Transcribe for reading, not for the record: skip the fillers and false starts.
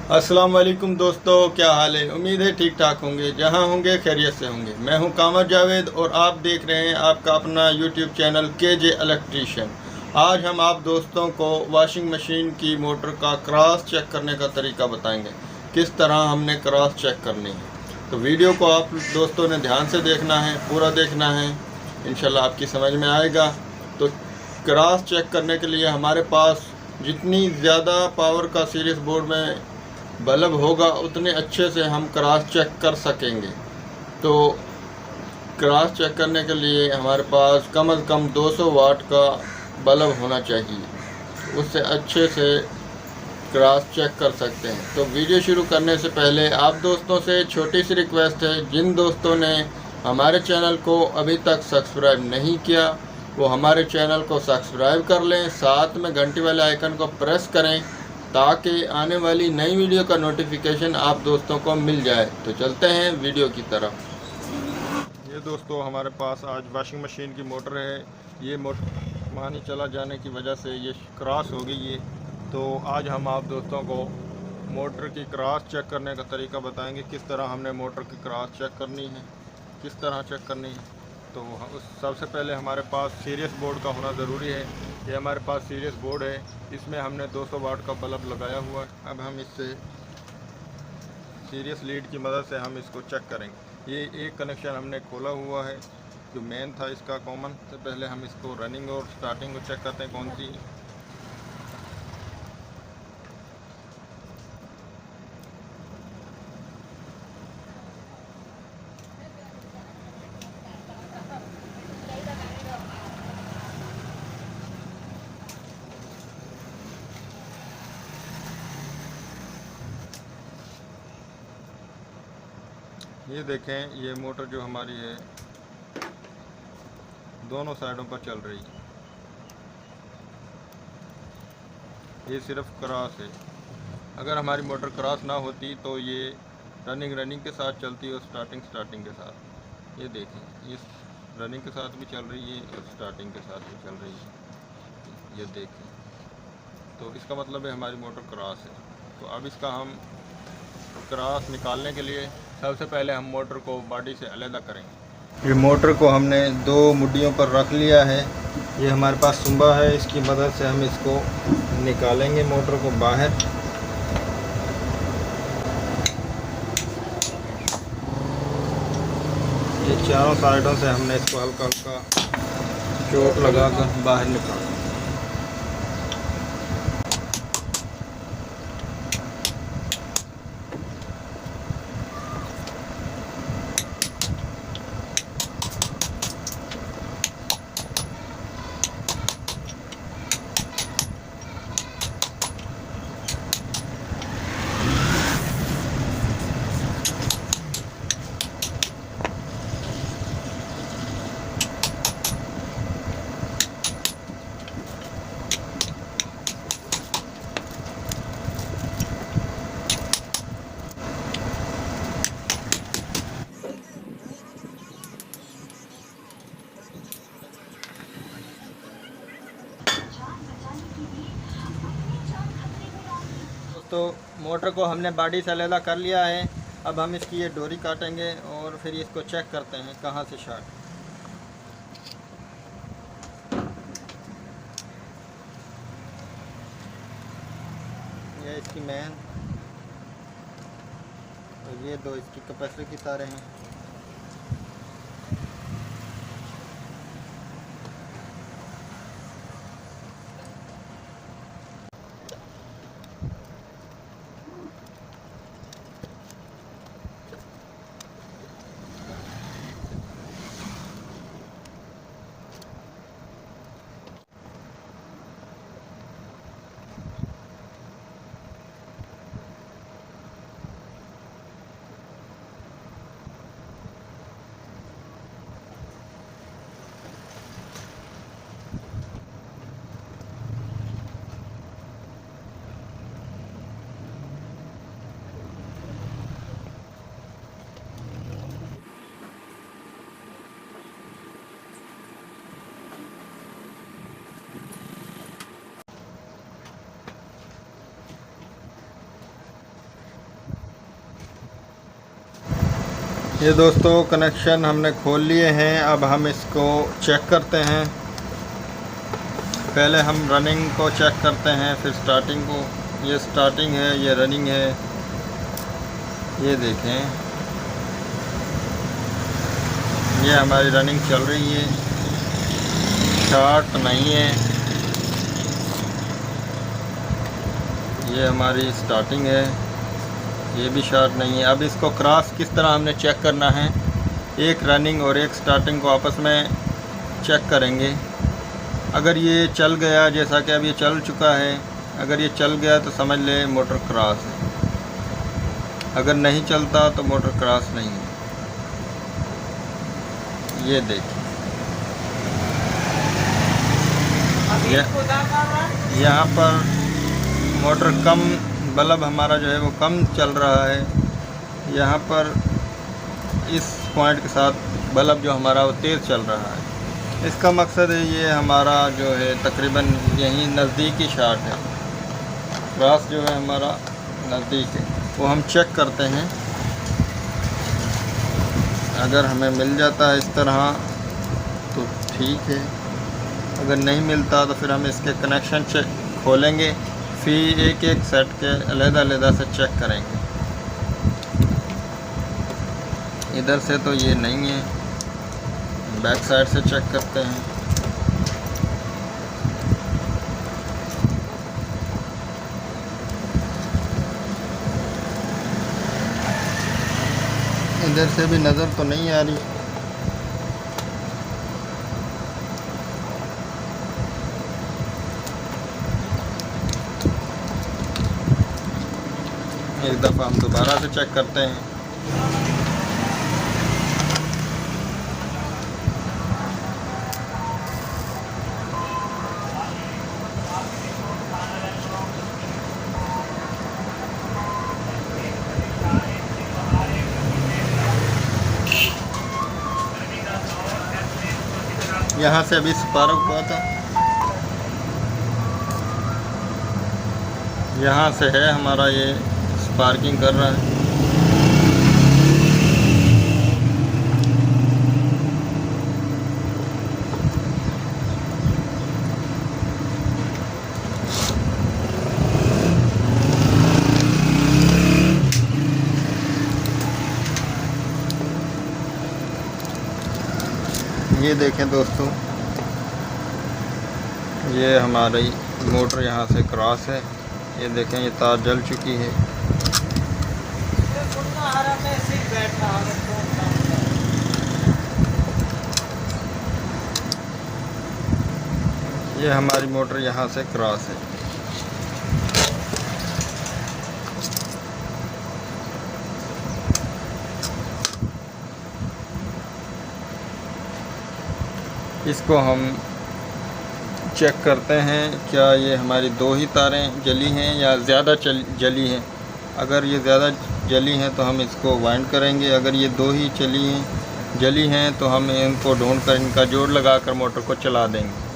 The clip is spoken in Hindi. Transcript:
अस्सलाम वालेकुम दोस्तों, क्या हाल है। उम्मीद है ठीक ठाक होंगे, जहां होंगे खैरियत से होंगे। मैं हूं कामर जावेद और आप देख रहे हैं आपका अपना यूट्यूब चैनल केजे इलेक्ट्रीशियन। आज हम आप दोस्तों को वॉशिंग मशीन की मोटर का क्रॉस चेक करने का तरीका बताएंगे, किस तरह हमने क्रॉस चेक करनी है। तो वीडियो को आप दोस्तों ने ध्यान से देखना है, पूरा देखना है, इंशाल्लाह आपकी समझ में आएगा। तो क्रॉस चेक करने के लिए हमारे पास जितनी ज़्यादा पावर का सीरीज बोर्ड में बल्ब होगा उतने अच्छे से हम क्रॉस चेक कर सकेंगे। तो क्रॉस चेक करने के लिए हमारे पास कम से कम 200 वाट का बल्ब होना चाहिए, उससे अच्छे से क्रॉस चेक कर सकते हैं। तो वीडियो शुरू करने से पहले आप दोस्तों से छोटी सी रिक्वेस्ट है, जिन दोस्तों ने हमारे चैनल को अभी तक सब्सक्राइब नहीं किया वो हमारे चैनल को सब्सक्राइब कर लें, साथ में घंटी वाले आइकन को प्रेस करें ताकि आने वाली नई वीडियो का नोटिफिकेशन आप दोस्तों को मिल जाए। तो चलते हैं वीडियो की तरफ। ये दोस्तों हमारे पास आज वॉशिंग मशीन की मोटर है। ये मोटर पानी चला जाने की वजह से ये क्रॉस हो गई है। तो आज हम आप दोस्तों को मोटर की क्रॉस चेक करने का तरीका बताएंगे, किस तरह हमने मोटर की क्रॉस चेक करनी है, किस तरह चेक करनी है। तो उस सबसे पहले हमारे पास सीरियस बोर्ड का होना ज़रूरी है। ये हमारे पास सीरियस बोर्ड है, इसमें हमने 200 वाट का बल्ब लगाया हुआ है। अब हम इससे सीरियस लीड की मदद से हम इसको चेक करेंगे। ये एक कनेक्शन हमने खोला हुआ है जो मेन था इसका कॉमन। से पहले हम इसको रनिंग और स्टार्टिंग को चेक करते हैं कौन सी। ये देखें, ये मोटर जो हमारी है दोनों साइडों पर चल रही है। ये सिर्फ क्रॉस है। अगर हमारी मोटर क्रॉस ना होती तो ये रनिंग के साथ चलती और स्टार्टिंग के साथ। ये देखें, ये रनिंग के साथ भी चल रही है और स्टार्टिंग के साथ भी चल रही है। ये देखें, तो इसका मतलब है हमारी मोटर क्रॉस है। तो अब इसका हम क्रॉस निकालने के लिए सबसे पहले हम मोटर को बॉडी से अलग करेंगे। ये मोटर को हमने दो मुड्डियों पर रख लिया है। ये हमारे पास सुंबा है, इसकी मदद से हम इसको निकालेंगे मोटर को बाहर। ये चारों साइडों से हमने इसको हल्का हल्का चोट लगाकर बाहर निकाला। तो मोटर को हमने बॉडी से अलग कर लिया है। अब हम इसकी ये डोरी काटेंगे और फिर इसको चेक करते हैं कहाँ से शॉर्ट। ये इसकी मेन और ये दो इसकी कैपेसिटर की तारें हैं। ये दोस्तों कनेक्शन हमने खोल लिए हैं। अब हम इसको चेक करते हैं। पहले हम रनिंग को चेक करते हैं, फिर स्टार्टिंग को। ये स्टार्टिंग है, ये रनिंग है। ये देखें, ये हमारी रनिंग चल रही है, शॉर्ट नहीं है। ये हमारी स्टार्टिंग है, ये भी शॉर्ट नहीं है। अब इसको क्रॉस किस तरह हमने चेक करना है, एक रनिंग और एक स्टार्टिंग को आपस में चेक करेंगे। अगर ये चल गया, जैसा कि अब ये चल चुका है, अगर ये चल गया तो समझ ले मोटर क्रॉस है। अगर नहीं चलता तो मोटर क्रॉस नहीं है। ये देखिए, यहाँ पर मोटर कम, बल्ब हमारा जो है वो कम चल रहा है। यहाँ पर इस पॉइंट के साथ बल्ब जो हमारा वो तेज़ चल रहा है। इसका मकसद है ये हमारा जो है तकरीबन यहीं नज़दीकी शॉट है। क्रॉस जो है हमारा नज़दीक है, वो हम चेक करते हैं। अगर हमें मिल जाता है इस तरह तो ठीक है, अगर नहीं मिलता तो फिर हम इसके कनेक्शन चेक खोलेंगे, फिर एक एक सेट के अलग-अलग से चेक करेंगे। इधर से तो ये नहीं है, बैक साइड से चेक करते हैं। इधर से भी नज़र तो नहीं आ रही। एक दफ़ा हम दोबारा से चेक करते हैं। यहाँ से अभी स्पार्क हुआ था, यहाँ से है हमारा, ये स्पार्किंग कर रहा है। ये देखें दोस्तों, ये हमारी मोटर यहाँ से क्रॉस है। ये देखें, ये तार जल चुकी है। ये हमारी मोटर यहाँ से क्रॉस है। इसको हम चेक करते हैं, क्या ये हमारी दो ही तारें जली हैं या ज़्यादा जली हैं। अगर ये ज़्यादा जली हैं तो हम इसको वाइंड करेंगे। अगर ये दो ही जली हैं तो हम इनको ढूंढकर इनका जोड़ लगाकर मोटर को चला देंगे।